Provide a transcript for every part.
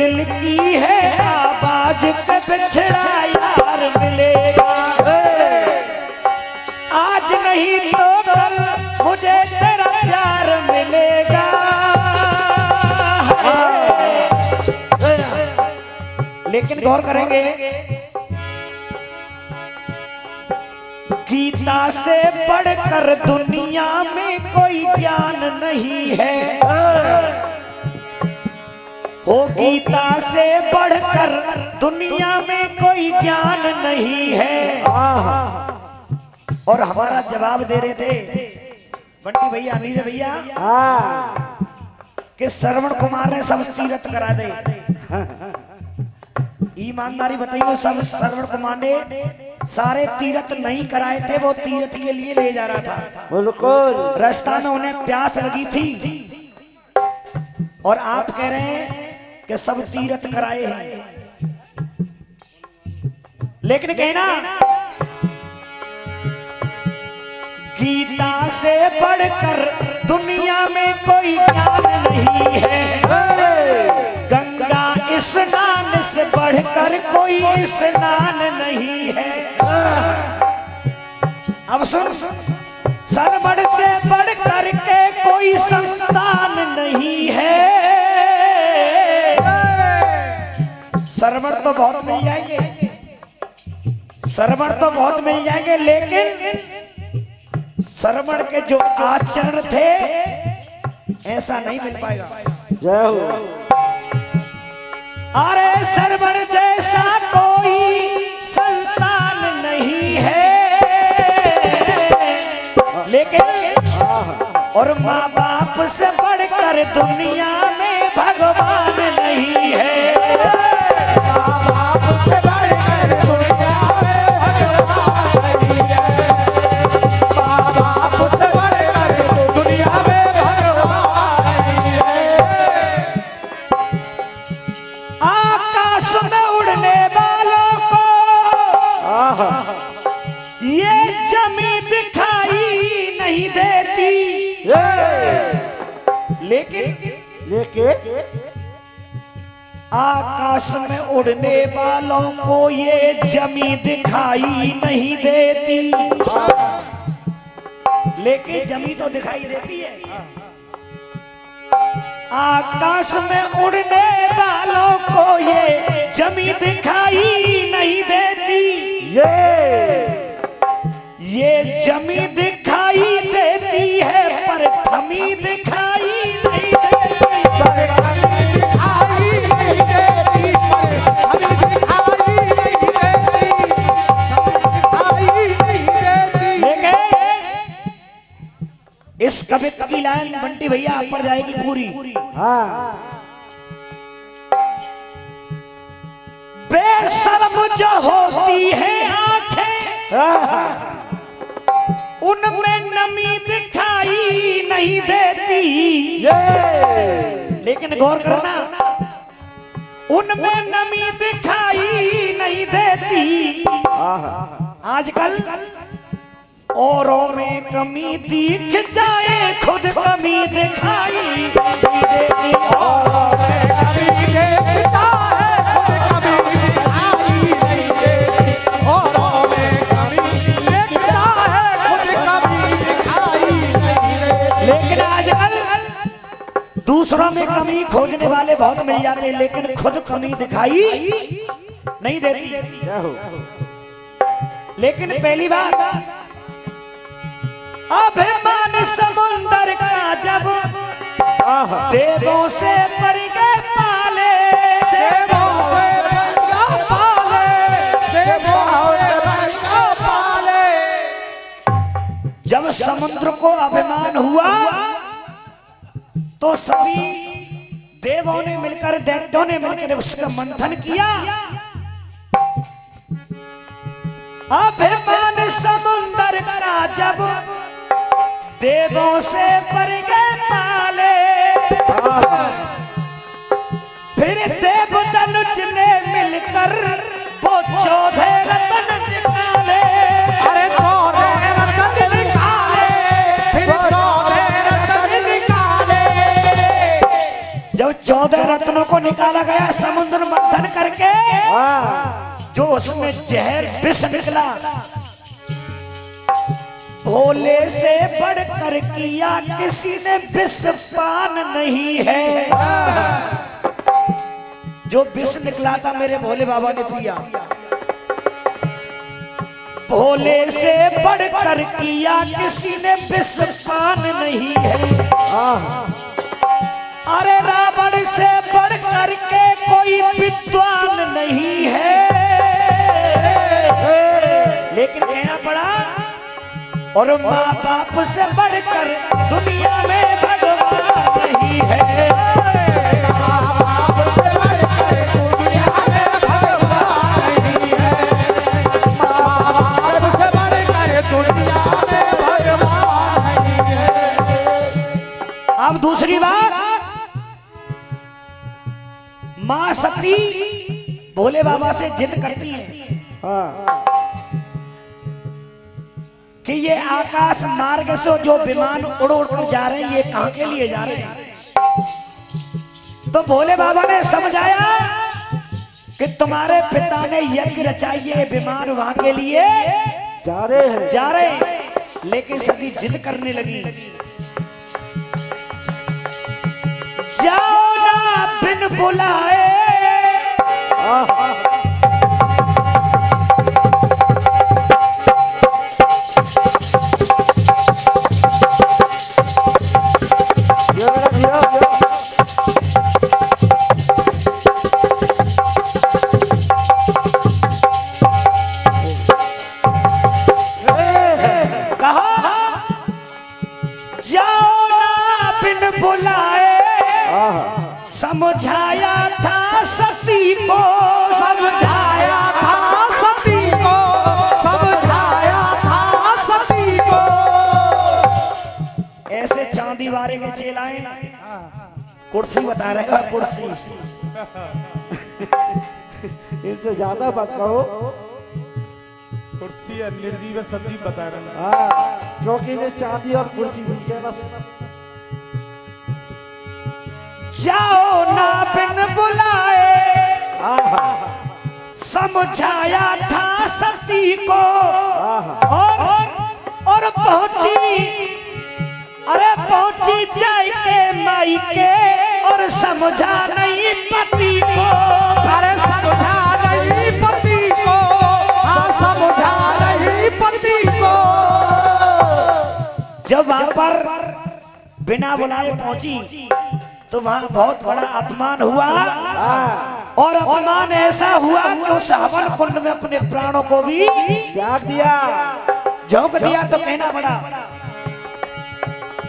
दिल की है आवाज के बिछड़ा यार मिलेगा। आज नहीं तो कल मुझे तेरा प्यार मिलेगा। लेकिन गौर करेंगे, गीता से बढ़कर दुनिया में कोई ज्ञान नहीं है। हो गीता से बढ़कर दुनिया में कोई ज्ञान नहीं है। और हमारा जवाब दे रहे थे बंटी भैया, अनिल भैया, कि श्रवण कुमार ने सब तीर्थ करा दे। ईमानदारी बताइए, सब श्रवण कुमार ने सारे तीर्थ नहीं कराए थे, वो तीर्थ के लिए ले जा रहा था। बिल्कुल रास्ता में उन्हें प्यास लगी थी और आप कह रहे हैं कि सब तीर्थ कराए हैं। लेकिन कहना गीता से बढ़कर दुनिया में कोई ज्ञान नहीं है। गंगा स्नान से बढ़कर कोई स्नान नहीं है। अब सुन, श्रवण से बढ़कर के कोई संतान नहीं है। श्रवण तो बहुत मिल जाएंगे, श्रवण तो बहुत मिल जाएंगे, लेकिन श्रवण के जो आचरण थे ऐसा नहीं मिल पाएगा। जय हो। अरे श्रवण जैसा कोई संतान नहीं है, लेकिन और माँ बाप से बढ़कर दुनिया में भगवान नहीं है। लेकिन आकाश में उड़ने वालों को ये जमी दिखाई नहीं देती। लेकिन जमी तो दिखाई देती है। आकाश में उड़ने वालों को ये जमी दिखाई नहीं देती। ये जमी दिखाई देती है पर थमी दिखाई नहीं देती। इस कविता की लाइन बंटी भैया आप पर जाएगी पूरी। बेशर्म जो होती है आंखें, उनमें नमी दिखाई नहीं देती। लेकिन गौर करना, उनमें नमी दिखाई नहीं देती। आजकल औरों में कमी दिख जाए, खुद कमी दिखाई नहीं देती। औरों में कमी दिखता है, खुद कमी दिखाई नहीं देती। औरों में कमी दिखता है, खुद कमी दिखाई नहीं देती। लेकिन आजकल दूसरों में कमी खोजने वाले बहुत मिल जाते हैं, लेकिन खुद कमी दिखाई नहीं देती। लेकिन पहली बात, अभिमान समुंदर का जब देवों से पर गए पाले, देवों से पर गए पाले, देवों से पर गए पाले। जब समुद्र को अभिमान हुआ तो सभी देवों ने मिलकर, दैत्यों ने मिलकर उसका मंथन किया। अभिमान समुंदर का जब देवों से पर गए पाले, फिर देव धनुष ने मिलकर वो 14 रत्न निकाले। अरे 14 रत्न निकाले, फिर 14 रत्न निकाले। जब 14 रत्नों को निकाला गया समुद्र मंथन करके, जो उसमें जहर विष निकला, भोले से बढ़कर किया किसी ने विष पान नहीं है। जो विष निकला था मेरे भोले बाबा ने पिया। भोले से बढ़कर किया किसी ने विष पान नहीं है। अरे रावण से बढ़कर के कोई विद्वान नहीं है। लेकिन कहना पड़ा, और माँ बाप से बढ़कर दुनिया में भगवान नहीं है। माँ बाप से बढ़कर दुनिया में भगवान नहीं है। माँ बाप से बढ़कर दुनिया में भगवान नहीं है। अब दूसरी बात, माँ सती भोले बाबा से जिद करती है कि ये आकाश मार्ग से जो विमान उड़ उड़ कर जा रहे हैं, ये कहां के लिए जा रहे हैं? तो भोले बाबा ने समझाया कि तुम्हारे पिता ने यज्ञ रचाइए, विमान वहां के लिए जा रहे हैं। लेकिन सती जिद करने लगी, जाओ ना बिन बुलाए। समझाया था सती को, समझाया था सती को, समझाया था सती को। ऐसे चांदी वारे के चेलाए कुर्सी बता रहे हो, कुर्सी। इनसे ज्यादा बात कहो। कुर्सी और निर्जीव सब्जी बता रहे हैं। क्योंकि इन्हें चांदी और कुर्सी दी है बस। जाओ ना बिन बुलाए, समझाया था सती को। और पहुंची, अरे पहुंची जाए के माई के, और समझा नहीं पति को। अरे समझा नहीं पति को, समझा नहीं पति को। जब वहां पर बिना बुलाए पहुंची तो वहां बहुत बड़ा अपमान हुआ। और अपमान ऐसा हुआ कि उस हवन कुंड में अपने प्राणों को भी त्याग दिया, झोंक दिया। तो कहना पड़ा,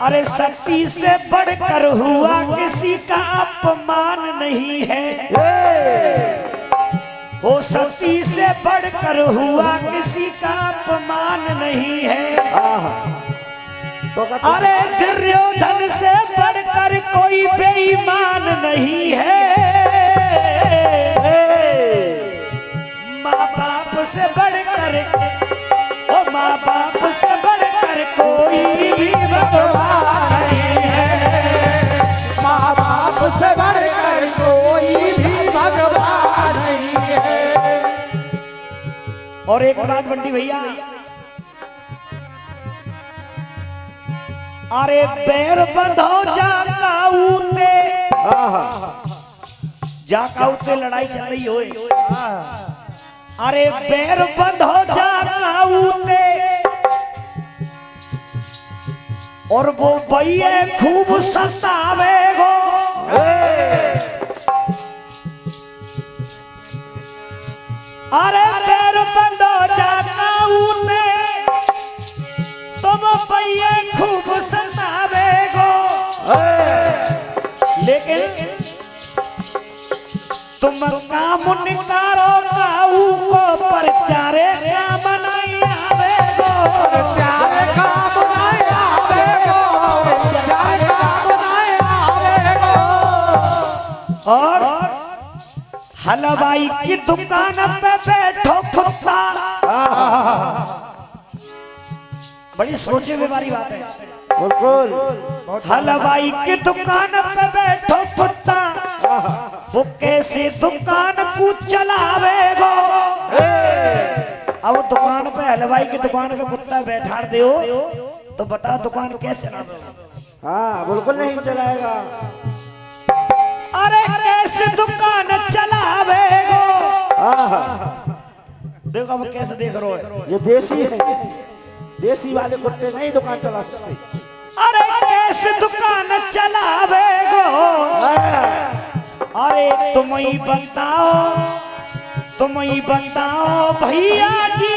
अरे सती से बढ़कर हुआ किसी का अपमान नहीं है। वो सती से बढ़कर हुआ किसी का अपमान नहीं है। अरे दुर्योधन से बढ़कर कोई बेईमान नहीं है। माँ बाप से बढ़कर, ओ माँ बाप से बढ़कर कोई भी भगवान नहीं है। माँ बाप से बढ़कर कोई भी भगवान नहीं है। और एक बात बंटी भैया, अरे पैर बंधो जाकाऊते, जाकाऊते लड़ाई चल रही होए। अरे पैर बंधो जाकाऊते, और वो भैया खूब सतावे गो। अरे पैर बंधो जाकाऊते, तुम भैया खूब सतावे गो। लेकिन तुम काम निकारो काऊ को, पर चारे काम नहीं आवे गो। प्यारे काम नहीं आवे गो, प्यारे काम नहीं आवे गो। और हलवाई की दुकान पे बैठो कुत्ता। बड़ी सोचे हुए वाली बात है। बिल्कुल। हलवाई की दुकान पे बैठो कुत्ता, वो कैसे दुकान को चलावेगो। अब दुकान पे हलवाई की दुकान पे कुत्ता बैठा दो तो बताओ दुकान कैसे चला दो। हाँ बिल्कुल नहीं चलाएगा। अरे कैसे दुकान चलावेगो। देखो अब कैसे देख रहे हो, ये देसी है, देसी वाले कुत्ते नहीं दुकान चला सकते। अरे कैसे दुकान चलावेगो। अरे तुम ही बताओ भैया जी